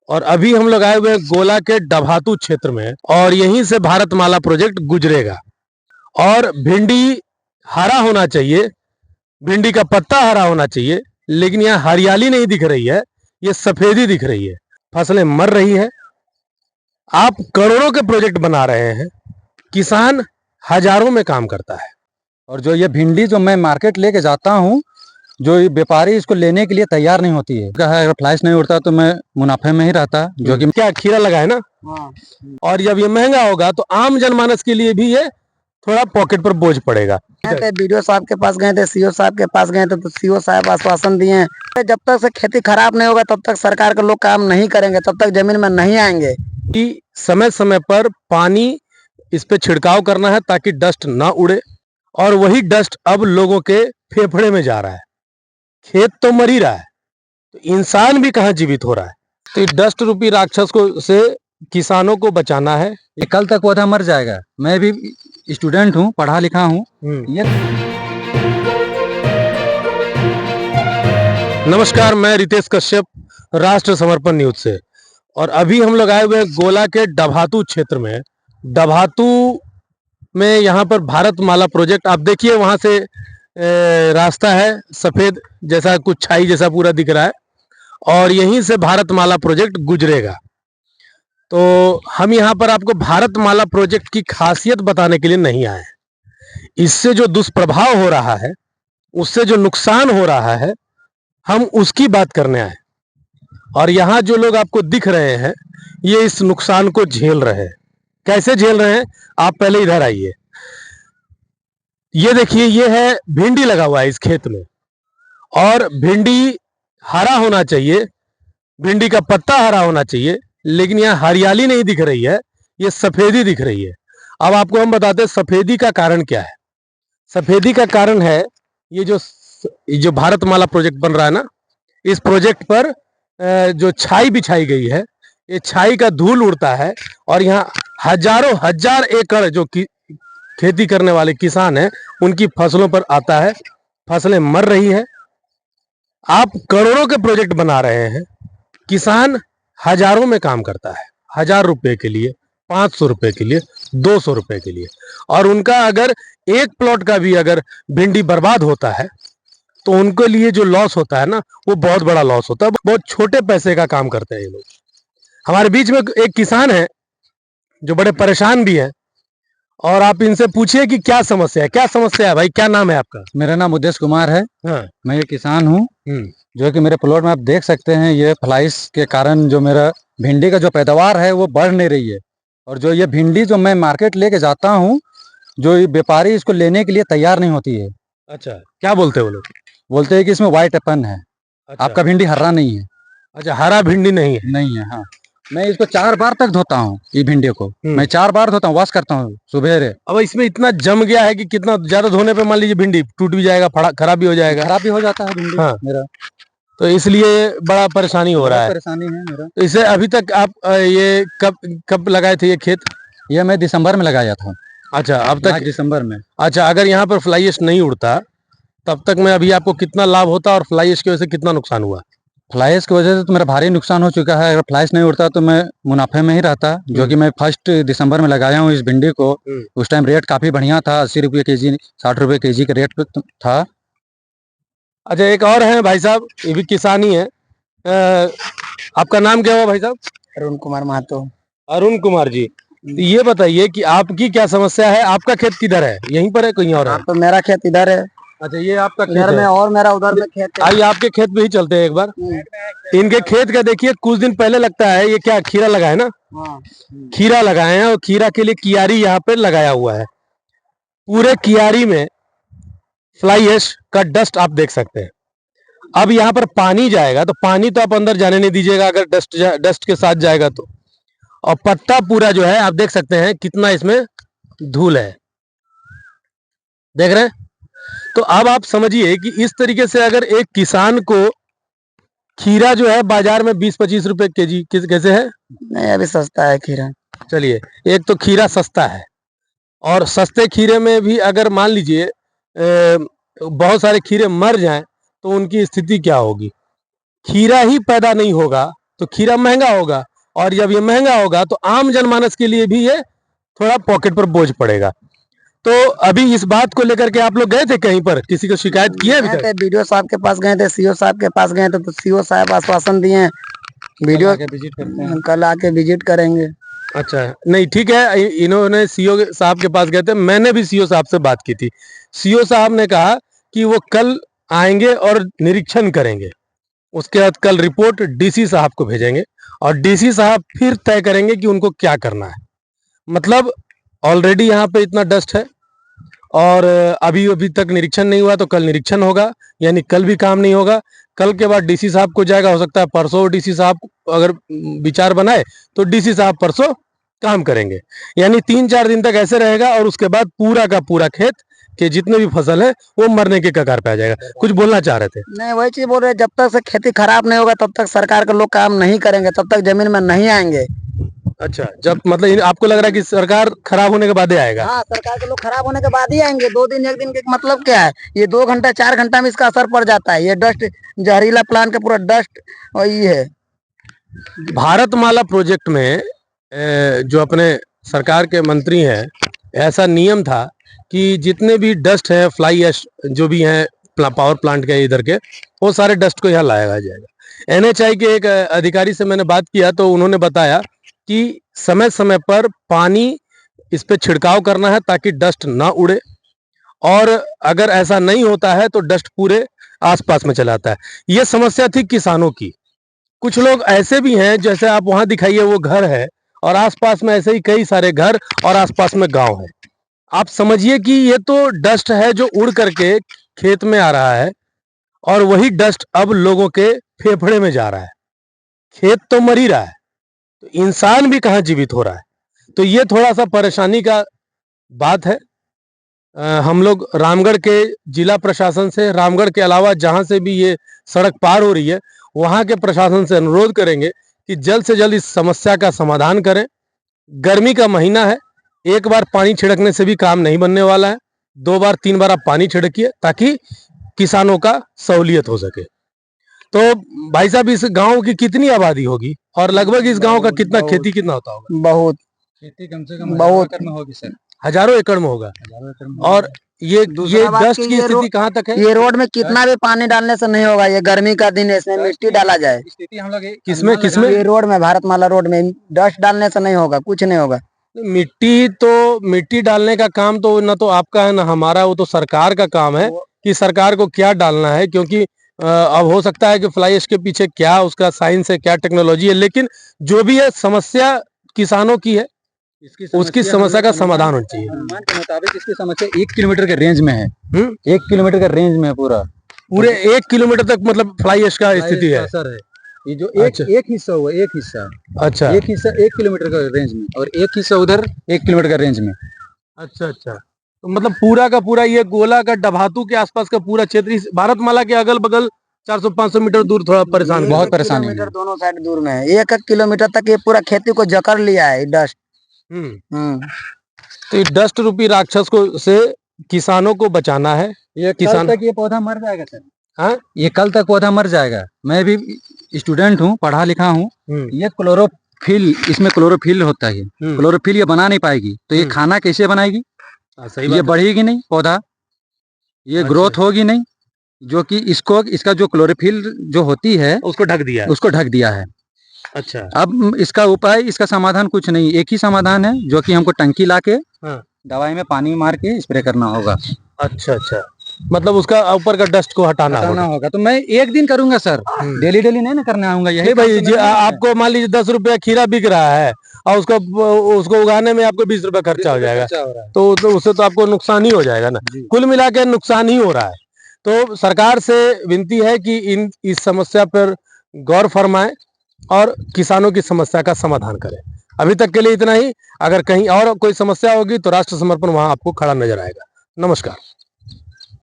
और अभी हम लोग आए हुए हैं गोला के डभातू क्षेत्र में और यहीं से भारतमाला प्रोजेक्ट गुजरेगा। और भिंडी हरा होना चाहिए, भिंडी का पत्ता हरा होना चाहिए, लेकिन यहाँ हरियाली नहीं दिख रही है, ये सफेदी दिख रही है, फसलें मर रही है। आप करोड़ों के प्रोजेक्ट बना रहे हैं, किसान हजारों में काम करता है। और जो ये भिंडी जो मैं मार्केट लेके जाता हूँ, जो ये व्यापारी इसको लेने के लिए तैयार नहीं होती है। अगर फ्लाइस नहीं उड़ता तो मैं मुनाफे में ही रहता, जो कि क्या खीरा लगा है ना। और जब ये महंगा होगा तो आम जनमानस के लिए भी ये थोड़ा पॉकेट पर बोझ पड़ेगा। बीडीओ साहब के पास गए थे, सीओ साहब के पास गए थे, तो सीओ साहब आश्वासन दिए हैं जब तक से खेती खराब नहीं होगा तब तक सरकार के लोग काम नहीं करेंगे, तब तक जमीन में नहीं आएंगे। कि समय समय पर पानी इस पे छिड़काव करना है ताकि डस्ट ना उड़े, और वही डस्ट अब लोगों के फेफड़े में जा रहा है। खेत तो मर ही रहा है, तो इंसान भी कहाँ जीवित हो रहा है। तो डस्ट रूपी राक्षस को से किसानों को बचाना है। ये कल तक पौधा मर जाएगा। मैं भी स्टूडेंट हूँ, पढ़ा लिखा हूँ। नमस्कार, मैं रितेश कश्यप, राष्ट्र समर्पण न्यूज से। और अभी हम लोग आए हुए हैं गोला के डभातू क्षेत्र में। डभातू में यहाँ पर भारतमाला प्रोजेक्ट, आप देखिए वहाँ से रास्ता है, सफेद जैसा कुछ छाई जैसा पूरा दिख रहा है, और यहीं से भारतमाला प्रोजेक्ट गुजरेगा। तो हम यहाँ पर आपको भारतमाला प्रोजेक्ट की खासियत बताने के लिए नहीं आए हैं। इससे जो दुष्प्रभाव हो रहा है, उससे जो नुकसान हो रहा है, हम उसकी बात करने आए। और यहाँ जो लोग आपको दिख रहे हैं, ये इस नुकसान को झेल रहे हैं। कैसे झेल रहे हैं, आप पहले इधर आइए। ये देखिए, ये है भिंडी लगा हुआ है इस खेत में, और भिंडी हरा होना चाहिए, भिंडी का पत्ता हरा होना चाहिए, लेकिन यहाँ हरियाली नहीं दिख रही है, ये सफेदी दिख रही है। अब आपको हम बताते हैं सफेदी का कारण क्या है। सफेदी का कारण है ये जो भारतमाला प्रोजेक्ट बन रहा है ना, इस प्रोजेक्ट पर जो छाई बिछाई गई है, ये छाई का धूल उड़ता है, और यहाँ हजारों हजार एकड़ जो खेती करने वाले किसान हैं, उनकी फसलों पर आता है, फसलें मर रही है। आप करोड़ों के प्रोजेक्ट बना रहे हैं, किसान हजारों में काम करता है, 1000 रुपए के लिए, 500 रुपए के लिए, 200 रुपए के लिए। और उनका अगर एक प्लॉट का भी अगर भिंडी बर्बाद होता है तो उनके लिए जो लॉस होता है ना, वो बहुत बड़ा लॉस होता है। बहुत छोटे पैसे का काम करते हैं ये लोग। हमारे बीच में एक किसान है जो बड़े परेशान भी है, और आप इनसे पूछिए कि क्या समस्या है। क्या समस्या है भाई, क्या नाम है आपका? मेरा नाम उद्देश्य कुमार है। हाँ। मैं ये किसान हूँ, जो कि मेरे प्लॉट में आप देख सकते हैं, ये फ्लाइस के कारण जो मेरा भिंडी का जो पैदावार है वो बढ़ नहीं रही है। और जो ये भिंडी जो मैं मार्केट लेके जाता हूँ, जो व्यापारी इसको लेने के लिए तैयार नहीं होती है। अच्छा, क्या बोलते हैं वो लोग? बोलते हैं कि इसमें व्हाइट अपन है। अच्छा। आपका भिंडी हरा नहीं है। अच्छा, हरा भिंडी नहीं है। हाँ। मैं इसको 4 बार तक धोता हूँ, ये भिंडी को मैं 4 बार धोता हूँ, वॉश करता हूँ सुबह। अब इसमें इतना जम गया है कि कितना ज्यादा धोने पे मान लीजिए भिंडी टूट भी जाएगा, खराब भी हो जाएगा। खराब भी हो जाता है भिंडी। हाँ। मेरा तो इसलिए बड़ा परेशानी हो रहा है। परेशानी है मेरा। तो इसे अभी तक आप ये कब लगाए थे ये खेत? ये मैं दिसंबर में लगाया था। अच्छा, अब तक दिसंबर में। अच्छा, अगर यहाँ पर फ्लाई ऐश नहीं उड़ता तब तक में अभी आपको कितना लाभ होता, और फ्लाई ऐश की वजह से कितना नुकसान हुआ? फ्लाई ऐश की वजह से तो मेरा भारी नुकसान हो चुका है। अगर फ्लाई ऐश नहीं उड़ता तो मैं मुनाफे में ही रहता, जो कि मैं 1 दिसंबर में लगाया हूँ इस भिंडी को। उस टाइम रेट काफी बढ़िया था, 80 रुपये केजी, 60 रुपये केजी के रेट पे था। अच्छा, एक और है भाई साहब, ये भी किसान ही है। आपका नाम क्या हुआ भाई साहब? अरुण कुमार महतो। अरुण कुमार जी, तो ये बताइए कि आपकी क्या समस्या है? आपका खेत किधर है, यहीं पर है कहीं और है? तो मेरा खेत इधर है। अच्छा, ये आपका खेत में, और मेरा उधर में खेत है। आइए आपके खेत पे ही चलते हैं एक बार। इनके खेत का देखिए, कुछ दिन पहले लगता है ये क्या खीरा लगा है ना। खीरा लगाए हैं, और खीरा के लिए कियारी यहाँ पे लगाया हुआ है। पूरे कियारी में फ्लाई ऐश का डस्ट आप देख सकते हैं। अब यहाँ पर पानी जाएगा तो पानी तो आप अंदर जाने नहीं दीजिएगा, अगर डस्ट के साथ जाएगा तो। और पत्ता पूरा जो है आप देख सकते हैं कितना इसमें धूल है, देख रहे हैं। तो अब आप समझिए कि इस तरीके से अगर एक किसान को खीरा जो है बाजार में 20-25 रुपए केजी कैसे है? नहीं, अभी सस्ता है खीरा। चलिए, एक तो खीरा सस्ता है, और सस्ते खीरे में भी अगर मान लीजिए बहुत सारे खीरे मर जाएं तो उनकी स्थिति क्या होगी। खीरा ही पैदा नहीं होगा तो खीरा महंगा होगा, और जब ये महंगा होगा तो आम जनमानस के लिए भी ये थोड़ा पॉकेट पर बोझ पड़ेगा। तो अभी इस बात को लेकर के आप लोग गए थे कहीं पर, किसी को शिकायत की है अभी तक? बीडीओ साहब के पास गए थे, सीओ साहब के पास गए थे, तो सीओ साहब आश्वासन दिए हैं वीडियो विजिट करते हैं। कल आके विजिट करेंगे। अच्छा, नहीं ठीक है, इन्होंने सीओ साहब के पास गए थे, मैंने भी सीओ साहब से बात की थी। सीओ साहब ने कहा कि वो कल आएंगे और निरीक्षण करेंगे, उसके बाद कल रिपोर्ट डीसी साहब को भेजेंगे, और डीसी साहब फिर तय करेंगे कि उनको क्या करना है। मतलब ऑलरेडी यहाँ पे इतना डस्ट है, और अभी तक निरीक्षण नहीं हुआ, तो कल निरीक्षण होगा, यानी कल भी काम नहीं होगा। कल के बाद डीसी साहब को जाएगा, हो सकता है परसों डीसी साहब अगर विचार बनाए तो डीसी साहब परसों काम करेंगे, यानी 3-4 दिन तक ऐसे रहेगा, और उसके बाद पूरा का पूरा खेत के जितने भी फसल है वो मरने के कगार पे आ जाएगा। कुछ बोलना चाह रहे थे? नहीं, वही चीज बोल रहे हैं, जब तक से खेती खराब नहीं होगा तब तक सरकार के लोग काम नहीं करेंगे, तब तक जमीन में नहीं आएंगे। अच्छा, जब मतलब आपको लग रहा है कि सरकार खराब होने के बाद ही आएगा? हाँ, सरकार के लोग खराब होने के बाद ही आएंगे। 2 दिन 1 दिन के मतलब क्या है, ये 2 घंटा 4 घंटा में इसका असर पड़ जाता है। ये डस्ट जहरीला प्लांट का पूरा डस्ट वही है। भारतमाला प्रोजेक्ट में जो अपने सरकार के मंत्री हैं, ऐसा नियम था कि जितने भी डस्ट है, फ्लाई एश जो भी हैं पावर प्लांट के इधर के, वो सारे डस्ट को यहाँ लाया जाएगा। एनएचआई के एक अधिकारी से मैंने बात किया तो उन्होंने बताया कि समय समय पर पानी इस पे छिड़काव करना है ताकि डस्ट ना उड़े, और अगर ऐसा नहीं होता है तो डस्ट पूरे आसपास में चला आता है। ये समस्या थी किसानों की। कुछ लोग ऐसे भी हैं, जैसे आप वहां दिखाइए वो घर है, और आसपास में ऐसे ही कई सारे घर और आसपास में गांव है। आप समझिए कि ये तो डस्ट है जो उड़ करके खेत में आ रहा है, और वही डस्ट अब लोगों के फेफड़े में जा रहा है। खेत तो मर ही रहा है, तो इंसान भी कहाँ जीवित हो रहा है। तो ये थोड़ा सा परेशानी का बात है। हम लोग रामगढ़ के जिला प्रशासन से, रामगढ़ के अलावा जहां से भी ये सड़क पार हो रही है, वहां के प्रशासन से अनुरोध करेंगे कि जल्द से जल्द इस समस्या का समाधान करें। गर्मी का महीना है, एक बार पानी छिड़कने से भी काम नहीं बनने वाला है, 2 बार 3 बार आप पानी छिड़किए ताकि किसानों का सहूलियत हो सके। तो भाई साहब, इस गांव की कितनी आबादी होगी, और लगभग इस गांव का कितना खेती कितना होता होगा? बहुत खेती कम से कम बहुत एकड़ में होगी सर। हजारों एकड़ में होगा। हजारों एकड़ में और ये बात डस्ट कि की स्थिति कहाँ तक है? ये रोड में कितना भी पानी डालने से नहीं होगा। ये गर्मी का दिन है, इसमें मिट्टी डाला जाए। स्थिति हम लोग किसमें? ये रोड में, भारतमाला रोड में डस्ट डालने से नहीं होगा, कुछ नहीं होगा। मिट्टी डालने का काम तो ना तो आपका है ना हमारा, वो तो सरकार का काम है कि सरकार को क्या डालना है, क्योंकि अब हो सकता है कि फ्लाई ऐश के पीछे क्या उसका साइंस है, क्या टेक्नोलॉजी है, लेकिन जो भी है समस्या किसानों की है, उसकी समस्या का समाधान होना चाहिए। अनुमान के मुताबिक इसकी समस्या 1 किलोमीटर के रेंज में है। 1 किलोमीटर का रेंज में है पूरे 1 किलोमीटर तक मतलब फ्लाई ऐश का स्थिति है। असर है। ये जो एक हिस्सा हुआ, एक हिस्सा, अच्छा, एक हिस्सा 1 किलोमीटर का रेंज में, और एक हिस्सा उधर 1 किलोमीटर का रेंज में। अच्छा, तो मतलब पूरा का पूरा ये गोला का डभातू के आसपास का पूरा क्षेत्र, इस भारतमाला के अगल बगल 400-500 मीटर दूर थोड़ा परेशान, बहुत परेशानी है। किलोमीटर दोनों साइड दूर में है, 1 किलोमीटर तक ये पूरा खेती को जकड़ लिया है डस्ट। तो ये डस्ट रूपी राक्षस को से किसानों को बचाना है। ये किसान कल तक ये पौधा मर जाएगा सर। हाँ, ये कल तक पौधा मर जाएगा। मैं भी स्टूडेंट हूँ, पढ़ा लिखा हूँ। ये क्लोरोफिल, इसमें क्लोरोफिल होता है। क्लोरोफिल ये बना नहीं पाएगी, तो ये खाना कैसे बनाएगी? सही ये बढ़ेगी नहीं पौधा, ये ग्रोथ होगी नहीं, जो कि इसका जो क्लोरोफिल जो होती है उसको ढक दिया है। अच्छा, अब इसका उपाय, इसका समाधान कुछ नहीं, एक ही समाधान है, जो कि हमको टंकी लाके दवाई में पानी मार के स्प्रे करना होगा। अच्छा, मतलब उसका ऊपर का डस्ट को हटाना होगा। तो मैं एक दिन करूंगा सर, डेली नहीं ना करने आऊंगा। यही भाई जी, आपको मान लीजिए 10 रुपया खीरा बिक रहा है और उसको उगाने में आपको 20 रुपया खर्चा हो जाएगा, तो उससे तो आपको नुकसान ही हो जाएगा ना। कुल मिला के नुकसान ही हो रहा है। तो सरकार से विनती है कि इस समस्या पर गौर फरमाएं और किसानों की समस्या का समाधान करें। अभी तक के लिए इतना ही। अगर कहीं और कोई समस्या होगी तो राष्ट्र समर्पण वहां आपको खड़ा नजर आएगा। नमस्कार।